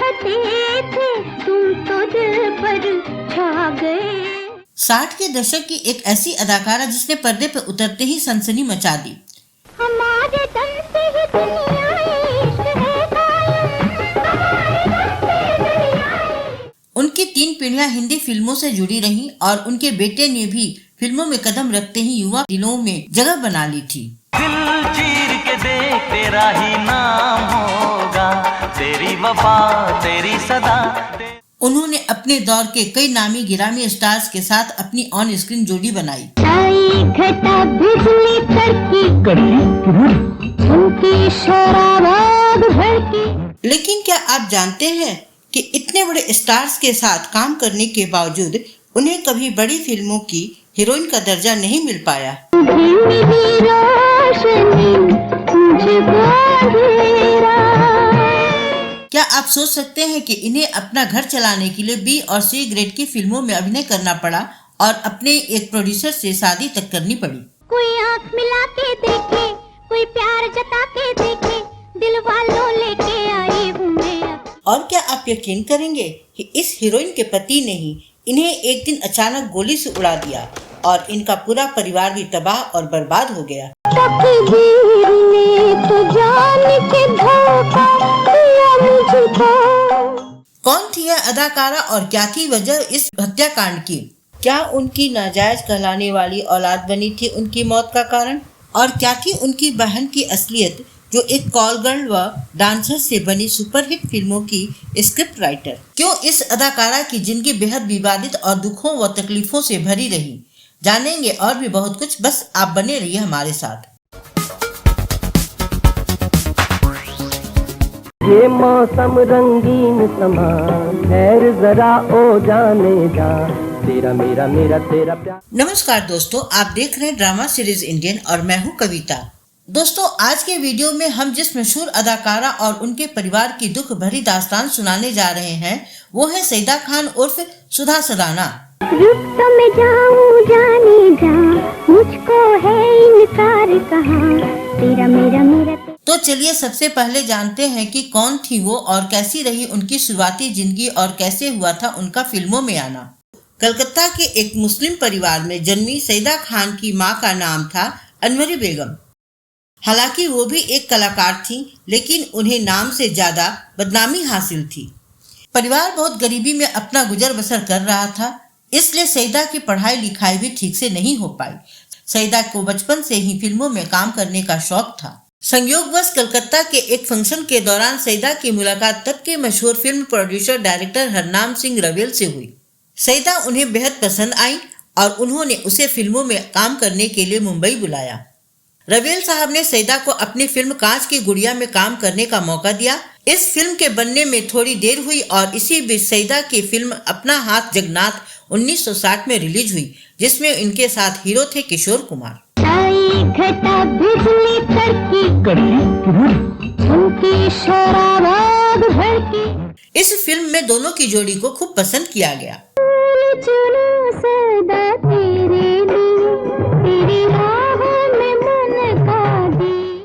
होते थे तुम तो दिल पर छा गए। 60 के दशक की एक ऐसी अदाकारा जिसने पर्दे पर उतरते ही सनसनी मचा दी। हमारे दम से ही दुनिया इश्क है कायम, हमारे दम से दुनिया। उनकी 3 पीढ़ियां हिंदी फिल्मों से जुड़ी रहीं और उनके बेटे ने भी फिल्मों में कदम रखते ही युवा दिलों में जगह बना ली थी। दिल चीर के देख तेरा ही नाम होगा, तेरी वफा तेरी सदा। उन्होंने अपने दौर के कई नामी गिरामी स्टार्स के साथ अपनी ऑन स्क्रीन जोड़ी बनाई। आई घटा बिजली कड़की उनकी शराब भड़की। लेकिन क्या आप जानते हैं कि इतने बड़े स्टार्स के साथ काम करने के बावजूद उन्हें कभी बड़ी फिल्मों की हीरोइन का दर्जा नहीं मिल पाया। क्या आप सोच सकते हैं कि इन्हें अपना घर चलाने के लिए बी और सी ग्रेड की फिल्मों में अभिनय करना पड़ा और अपने एक प्रोड्यूसर से शादी तक करनी पड़ी। कोई आँख मिला के देखे, कोई प्यार जता के देखे, दिल वालों लेके आई हूँ मैं। और क्या आप यकीन करेंगे कि इस हीरोइन के पति ने ही इन्हें एक दिन अचानक गोली से उड़ा दिया और इनका पूरा परिवार भी तबाह और बर्बाद हो गया। कौन थी यह अदाकारा और क्या थी वजह इस हत्याकांड की? क्या उनकी नाजायज कहलाने वाली औलाद बनी थी उनकी मौत का कारण? और क्या थी उनकी बहन की असलियत जो एक कॉल गर्ल व डांसर से बनी सुपरहिट फिल्मों की स्क्रिप्ट राइटर? क्यों इस अदाकारा की जिंदगी बेहद विवादित और दुखों व तकलीफों से भरी रही? जानेंगे और भी बहुत कुछ, बस आप बने रहिए हमारे साथ। ये मौसम रंगीन समा खैर जरा ओ जाने जा, तेरा मेरा मेरा तेरा प्यार। नमस्कार दोस्तों, आप देख रहे हैं ड्रामा सीरीज इंडियन और मैं हूं कविता। दोस्तों, आज के वीडियो में हम जिस मशहूर अदाकारा और उनके परिवार की दुख भरी दास्तान सुनाने जा रहे हैं वो है सईदा खान उर्फ सुधा सदाना। रुक तो मैं जाऊं जाने जा, मुझको है इनकार कहाँ, तेरा मेरा मेरा। तो चलिए सबसे पहले जानते हैं कि कौन थी वो और कैसी रही उनकी शुरुआती जिंदगी और कैसे हुआ था उनका फिल्मों में आना। कलकत्ता के एक मुस्लिम परिवार में जन्मी सईदा खान की मां का नाम था अनवरी बेगम। हालांकि वो भी एक कलाकार थी, लेकिन उन्हें नाम से ज्यादा बदनामी हासिल थी। परिवार बहुत गरीबी में अपना गुजर बसर कर रहा था, इसलिए सईदा की पढ़ाई लिखाई भी ठीक से नहीं हो पाई। सईदा को बचपन से ही फिल्मों में काम करने का शौक था। संयोगवश कलकत्ता के एक फंक्शन के दौरान सईदा की मुलाकात तब के मशहूर film producer director Harnam Singh रवेल से हुई। सईदा उन्हें बेहद पसंद आई और उन्होंने उसे फिल्मों में काम करने के लिए मुंबई बुलाया। रवेल साहब ने सईदा को अपनी फिल्म कांच की गुड़िया में काम करने का मौका दिया। इस फिल्म के बनने में थोड़ी देर हुई और इसी बीच सईदा की फिल्म अपना हाथ जगन्नाथ 1960 में रिलीज हुई, जिसमें इनके साथ हीरो थे किशोर कुमार। घटा बिजली उनकी शराब भड़की। इस फिल्म में दोनों की जोड़ी को खूब पसंद किया गया।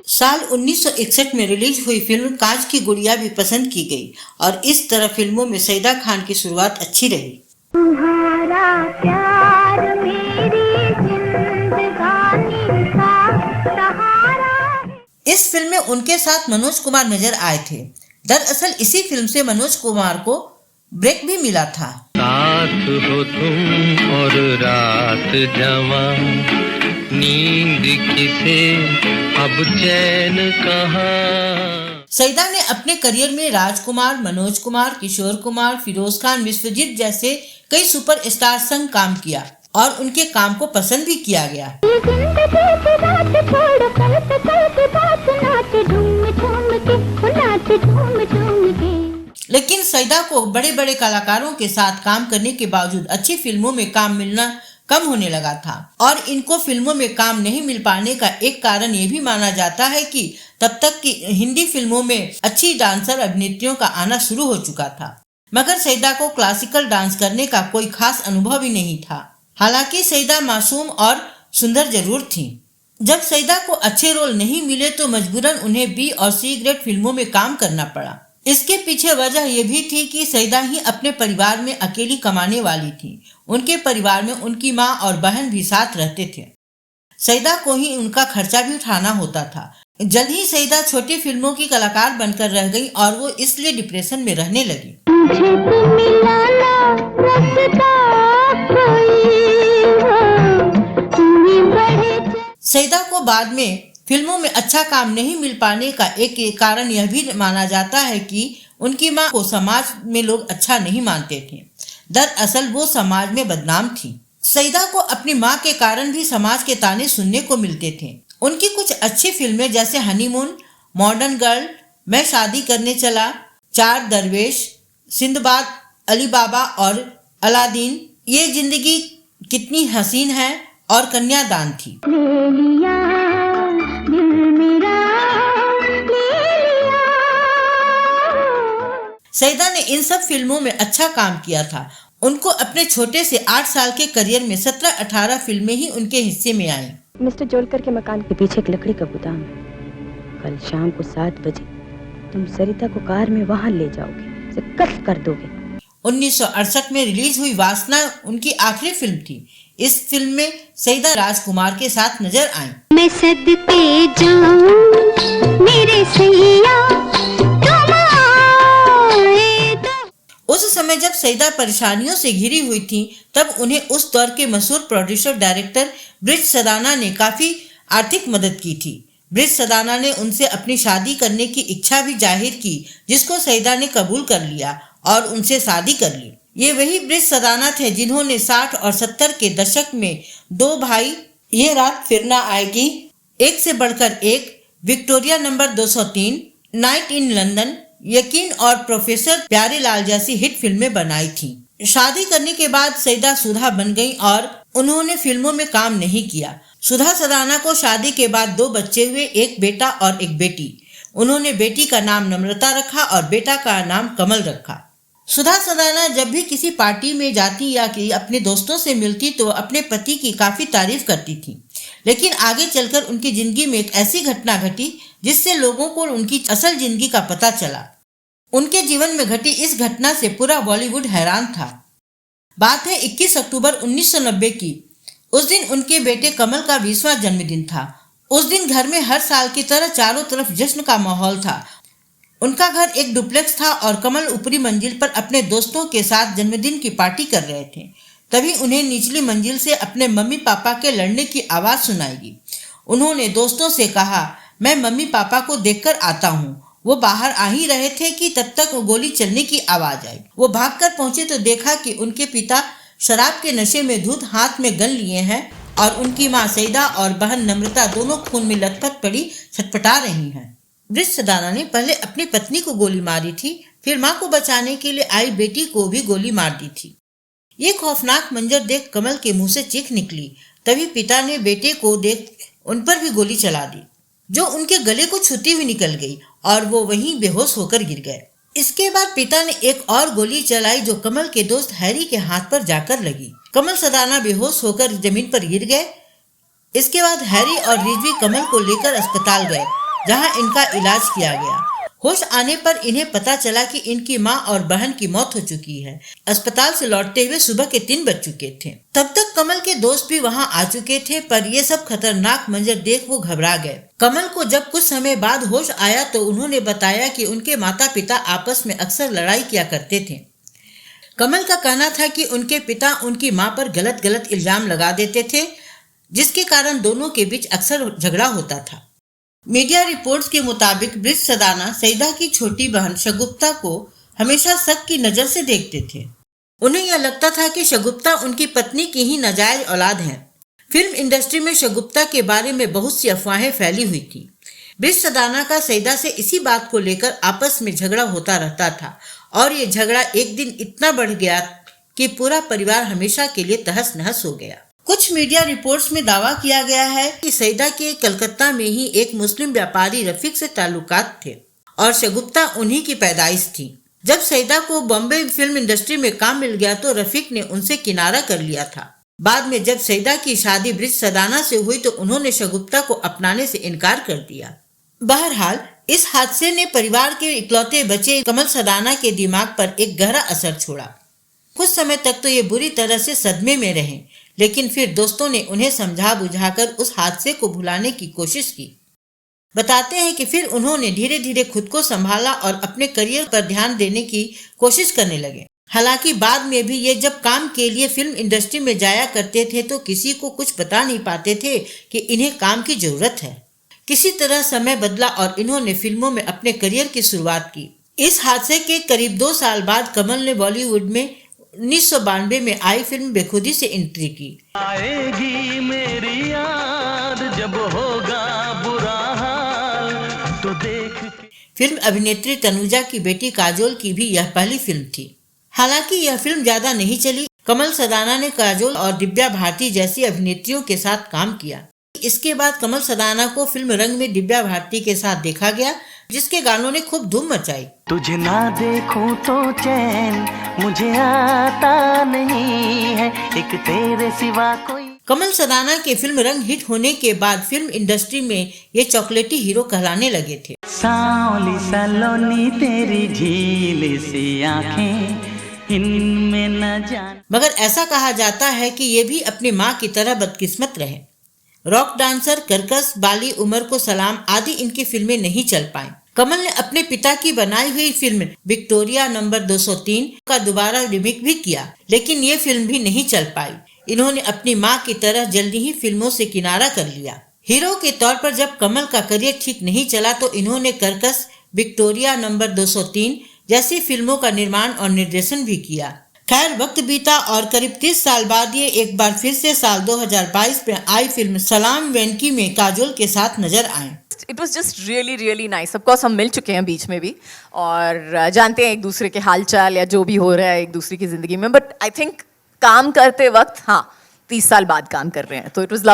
साल 1961 में रिलीज हुई फिल्म कांच की गुड़िया भी पसंद की गई और इस तरह फिल्मों में सईदा खान की शुरुआत अच्छी रही। तुम्हारा प्यार मेरी जिंदगानी का सहारा। इस फिल्म में उनके साथ मनोज कुमार नजर आए थे। दरअसल इसी फिल्म से मनोज कुमार को ब्रेक भी मिला था। साथ हो तुम और रात जवां, नींद किसे अब चैन कहाँ। सईदा ने अपने करियर में राजकुमार, मनोज कुमार, किशोर कुमार, फिरोज खान, विश्वजीत जैसे कई सुपरस्टार संग काम किया और उनके काम को पसंद भी किया गया। लेकिन सईदा को बड़े बड़े कलाकारों के साथ काम करने के बावजूद अच्छी फिल्मों में काम मिलना कम होने लगा था और इनको फिल्मों में काम नहीं मिल पाने का एक कारण ये भी माना जाता है कि तब तक की हिंदी फिल्मों में अच्छी डांसर अभिनेत्रियों का आना शुरू हो चुका था, मगर सईदा को क्लासिकल डांस करने का कोई खास अनुभव ही नहीं था। हालांकि सईदा मासूम और सुंदर जरूर थी। जब सईदा को अच्छे रोल नहीं मिले तो मजबूरन उन्हें बी और सी ग्रेड फिल्मों में काम करना पड़ा। इसके पीछे वजह यह भी थी कि सईदा ही अपने परिवार में अकेली कमाने वाली थी। उनके परिवार में उनकी माँ और बहन भी साथ रहते थे। सईदा को ही उनका खर्चा भी उठाना होता था। जल्द ही सईदा छोटी फिल्मों की कलाकार बनकर रह गई और वो इसलिए डिप्रेशन में रहने लगी। सईदा को बाद में फिल्मों में अच्छा काम नहीं मिल पाने का एक कारण यह भी माना जाता है कि उनकी मां को समाज में लोग अच्छा नहीं मानते थे। दरअसल वो समाज में बदनाम थी। सईदा को अपनी मां के कारण भी समाज के ताने सुनने को मिलते थे। उनकी कुछ अच्छी फिल्में जैसे हनीमून, मॉडर्न गर्ल, मैं शादी करने चला, चार दरवेश, सिंदबाद, अली बाबा और अलादीन, ये जिंदगी कितनी हसीन है और कन्यादान थी। सईदा ने इन सब फिल्मों में अच्छा काम किया था। उनको अपने छोटे से 8 साल के करियर में 17-18 फिल्में ही उनके हिस्से में आईं। मिस्टर जोलकर के मकान के पीछे एक लकड़ी का गोदाम है। कल शाम को 7 बजे तुम सरिता को कार में वहां ले जाओगे, उसे कस कर दोगे। 1968 में रिलीज हुई वासना उनकी आखिरी फिल्म थी। इस फिल्म में सईदा राजकुमार के साथ नजर आईं। मैं सदके जाऊं मेरे सैया तुम आए तो। उस समय जब सईदा परेशानियों से घिरी हुई थी, तब उन्हें उस दौर के मशहूर प्रोड्यूसर डायरेक्टर ब्रिज सदाना ने काफी आर्थिक मदद की थी। ब्रिज सदाना ने उनसे अपनी शादी करने की इच्छा भी जाहिर की, जिसको सईदा ने कबूल कर लिया और उनसे शादी कर ली। ये वही ब्रिज सदाना थे जिन्होंने 60 और 70 के दशक में 2 भाई, ये रात फिर ना आएगी, एक से बढ़कर एक, Victoria number 203, night in London, यकीन और प्रोफेसर प्यारेलाल जैसी हिट फिल्में बनाई थी। शादी करने के बाद सईदा सुधा बन गईं और उन्होंने फिल्मों में काम नहीं किया। सुधा सदाना को शादी के बाद 2 बच्चे हुए, एक बेटा और एक बेटी। उन्होंने बेटी का नाम नम्रता रखा और बेटा का नाम कमल रखा। सुधा सदाना जब भी किसी पार्टी में जाती या कि अपने दोस्तों से मिलती तो अपने पति की काफी तारीफ करती थी। लेकिन आगे चलकर उनकी जिंदगी में एक ऐसी घटना घटी जिससे लोगों को उनकी असल जिंदगी का पता चला। उनके जीवन में घटी इस घटना से पूरा बॉलीवुड हैरान था। बात है 21 अक्टूबर 1990 की। उस दिन उनके बेटे कमल का 20वां जन्मदिन था। उस दिन घर में हर साल की तरह चारों तरफ जश्न का माहौल था। उनका घर एक डुप्लेक्स था और कमल ऊपरी मंजिल पर अपने दोस्तों के साथ जन्मदिन की पार्टी कर रहे थे। तभी उन्हें निचली मंजिल से अपने मम्मी पापा के लड़ने की आवाज सुनाई दी। उन्होंने दोस्तों से कहा, मैं मम्मी पापा को देखकर आता हूँ। वो बाहर आ ही रहे थे कि तब तक गोली चलने की आवाज आई। वो भागकर पहुंचे तो देखा कि उनके पिता शराब के नशे में धुत हाथ में गन लिए हैं और उनकी माँ सईदा और बहन नम्रता दोनों खून में लथपथ पड़ी छटपटा रही हैं। ब्रिज सदाना ने पहले अपनी पत्नी को गोली मारी थी, फिर माँ को बचाने के लिए आई बेटी को भी गोली मार दी थी। ये खौफनाक मंजर देख कमल के मुंह से चीख निकली। तभी पिता ने बेटे को देख उन पर भी गोली चला दी, जो उनके गले को छूती हुई निकल गई और वो वहीं बेहोश होकर गिर गए। इसके बाद पिता ने एक और गोली चलाई जो कमल के दोस्त हैरी के हाथ पर जाकर लगी। कमल सदाना बेहोश होकर जमीन पर गिर गए। इसके बाद हैरी और रिजवी कमल को लेकर अस्पताल गए, जहां इनका इलाज किया गया। होश आने पर इन्हें पता चला कि इनकी मां और बहन की मौत हो चुकी है। अस्पताल से लौटते हुए सुबह के 3 बज चुके थे। तब तक कमल के दोस्त भी वहां आ चुके थे, पर ये सब खतरनाक मंजर देख वो घबरा गए। कमल को जब कुछ समय बाद होश आया तो उन्होंने बताया कि उनके माता पिता आपस में अक्सर लड़ाई किया करते थे। कमल का कहना था कि उनके पिता उनकी मां पर गलत इल्जाम लगा देते थे, जिसके कारण दोनों के बीच अक्सर झगड़ा होता था। मीडिया रिपोर्ट्स के मुताबिक ब्रिज सदाना सईदा की छोटी बहन शगुफ्ता को हमेशा शक की नजर से देखते थे। उन्हें यह लगता था कि शगुफ्ता उनकी पत्नी की ही नाजायज औलाद है। फिल्म इंडस्ट्री में शगुफ्ता के बारे में बहुत सी अफवाहें फैली हुई थी। ब्रिज सदाना का सईदा से इसी बात को लेकर आपस में झगड़ा होता रहता था और ये झगड़ा एक दिन इतना बढ़ गया कि पूरा परिवार हमेशा के लिए तहस नहस हो गया। कुछ मीडिया रिपोर्ट्स में दावा किया गया है कि सईदा के कलकत्ता में ही एक मुस्लिम व्यापारी रफीक से ताल्लुकात थे और शगुफ्ता उन्हीं की पैदाइश थी। जब सईदा को बॉम्बे फिल्म इंडस्ट्री में काम मिल गया तो रफीक ने उनसे किनारा कर लिया था। बाद में जब सईदा की शादी ब्रिज सदाना से हुई तो उन्होंने शगुफ्ता को अपनाने से इनकार कर दिया। बहरहाल इस हादसे ने परिवार के इकलौते बचे कमल सदाना के दिमाग पर एक गहरा असर छोड़ा। कुछ समय तक तो ये बुरी तरह से सदमे में रहे, लेकिन फिर दोस्तों ने उन्हें समझा बुझाकर उस हादसे को भुलाने की कोशिश की। बताते हैं कि फिर उन्होंने धीरे धीरे खुद को संभाला और अपने करियर पर ध्यान देने की कोशिश करने लगे। हालांकि बाद में भी ये जब काम के लिए फिल्म इंडस्ट्री में जाया करते थे तो किसी को कुछ बता नहीं पाते थे कि इन्हें काम की जरूरत है। किसी तरह समय बदला और इन्होंने फिल्मों में अपने करियर की शुरुआत की। इस हादसे के करीब 2 साल बाद कमल ने बॉलीवुड में 1992 में आई फिल्म बेखुदी से एंट्री की। आएगी मेरी याद जब होगा बुरा हाल तो देख। फिल्म अभिनेत्री तनुजा की बेटी काजोल की भी यह पहली फिल्म थी। हालांकि यह फिल्म ज्यादा नहीं चली। कमल सदाना ने काजोल और दिव्या भारती जैसी अभिनेत्रियों के साथ काम किया। इसके बाद कमल सदाना को फिल्म रंग में दिव्या भारती के साथ देखा गया, जिसके गानों ने खूब धूम मचाई। तुझे ना देखूं तो चैन मुझे आता नहीं है, एक तेरे सिवा कोई। कमल सदाना के फिल्म रंग हिट होने के बाद फिल्म इंडस्ट्री में ये चॉकलेटी हीरो कहलाने लगे थे। सांवली सलोनी तेरी झील सी आंखें इनमें न जान। मगर ऐसा कहा जाता है कि ये भी अपनी माँ की तरह बदकिस्मत रहे। रॉक डांसर, कर्कश, बाली उमर को सलाम आदि इनकी फिल्में नहीं चल पाईं। कमल ने अपने पिता की बनाई हुई फिल्म विक्टोरिया नंबर 203 का दोबारा रिमेक भी किया, लेकिन ये फिल्म भी नहीं चल पाई। इन्होंने अपनी मां की तरह जल्दी ही फिल्मों से किनारा कर लिया। हीरो के तौर पर जब कमल का करियर ठीक नहीं चला तो इन्होंने कर्कश, विक्टोरिया नंबर 203 जैसी फिल्मों का निर्माण और निर्देशन भी किया। खैर, वक्त बीता और करीब 30 साल बाद ये एक बार फिर से साल 2022 में आई फिल्म सलाम वेंकी में काजोल के साथ नजर आए। It was just really really nice. Of course हम मिल चुके हैं बीच में भी और जानते हैं एक दूसरे के हालचाल या जो भी हो रहा है एक दूसरे की जिंदगी में, बट आई थिंक काम करते वक्त 30 साल बाद काम कर रहे हैं, तो it was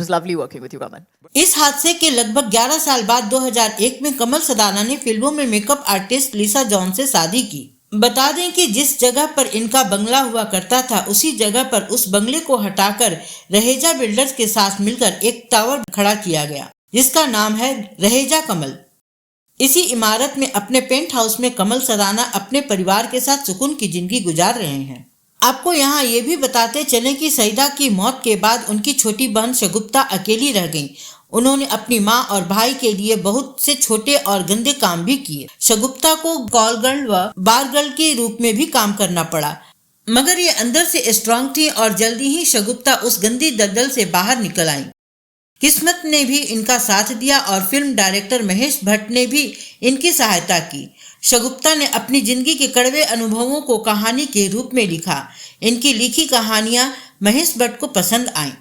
lovely working with you Kamal. इस हादसे के लगभग 11 साल बाद 2001 में कमल सदाना ने फिल्मों में मेकअप आर्टिस्ट लिसा जॉन से शादी की। बता दें कि जिस जगह पर इनका बंगला हुआ करता था उसी जगह पर उस बंगले को हटाकर रहेजा बिल्डर्स के साथ मिलकर एक टावर खड़ा किया गया, जिसका नाम है रहेजा कमल। इसी इमारत में अपने पेंट हाउस में कमल सदाना अपने परिवार के साथ सुकून की जिंदगी गुजार रहे हैं। आपको यहाँ ये भी बताते चलें कि सईदा की मौत के बाद उनकी छोटी बहन शगुफ्ता अकेली रह गईं। उन्होंने अपनी माँ और भाई के लिए बहुत से छोटे और गंदे काम भी किए। शगुफ्ता को कॉल गर्ल व बार गर्ल के रूप में भी काम करना पड़ा, मगर ये अंदर से स्ट्रांग थी और जल्दी ही शगुफ्ता उस गंदी दलदल से बाहर निकल आई। किस्मत ने भी इनका साथ दिया और फिल्म डायरेक्टर महेश भट्ट ने भी इनकी सहायता की। शगुफ्ता ने अपनी जिंदगी के कड़वे अनुभवों को कहानी के रूप में लिखा। इनकी लिखी कहानियां महेश भट्ट को पसंद आईं।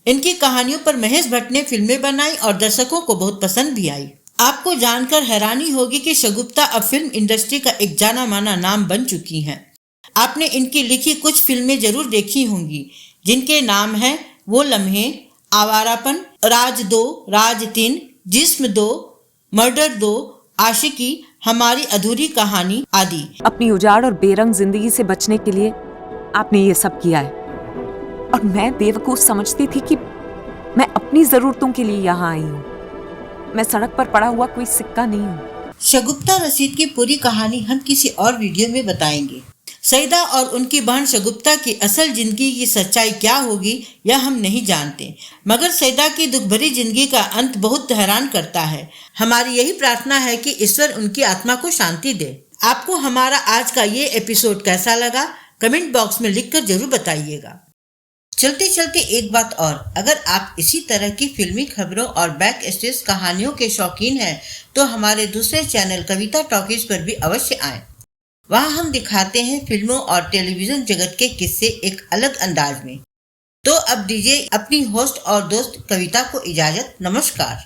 इनकी कहानियों पर महेश भट्ट ने फिल्में बनाई और दर्शकों को बहुत पसंद भी आई। आपको जानकर हैरानी होगी कि शगुफ्ता अब फिल्म इंडस्ट्री का एक जाना माना नाम बन चुकी हैं। आपने इनकी लिखी कुछ फिल्में जरूर देखी होंगी, जिनके नाम हैं वो लम्हे, आवारापन, राज 2, राज 3, जिस्म 2, मर्डर 2, आशिकी, हमारी अधूरी कहानी आदि। अपनी उजाड़ और बेरंग जिंदगी से बचने के लिए आपने ये सब किया है और मैं बेवकूफ समझती थी कि मैं अपनी जरूरतों के लिए यहाँ आई हूँ। मैं सड़क पर पड़ा हुआ कोई सिक्का नहीं हूँ। शगुफ्ता रशीद की पूरी कहानी हम किसी और वीडियो में बताएंगे। सईदा और उनकी बहन शगुफ्ता की असल जिंदगी की सच्चाई क्या होगी यह हम नहीं जानते, मगर सईदा की दुख भरी जिंदगी का अंत बहुत हैरान करता है। हमारी यही प्रार्थना है कि ईश्वर उनकी आत्मा को शांति दे। आपको हमारा आज का ये एपिसोड कैसा लगा कमेंट बॉक्स में लिखकर जरूर बताइएगा। चलते चलते एक बात और, अगर आप इसी तरह की फिल्मी खबरों और बैक स्टेज कहानियों के शौकीन हैं तो हमारे दूसरे चैनल कविता टॉकीज पर भी अवश्य आएं। वहां हम दिखाते हैं फिल्मों और टेलीविजन जगत के किस्से एक अलग अंदाज में। तो अब दीजिए अपनी होस्ट और दोस्त कविता को इजाजत। नमस्कार।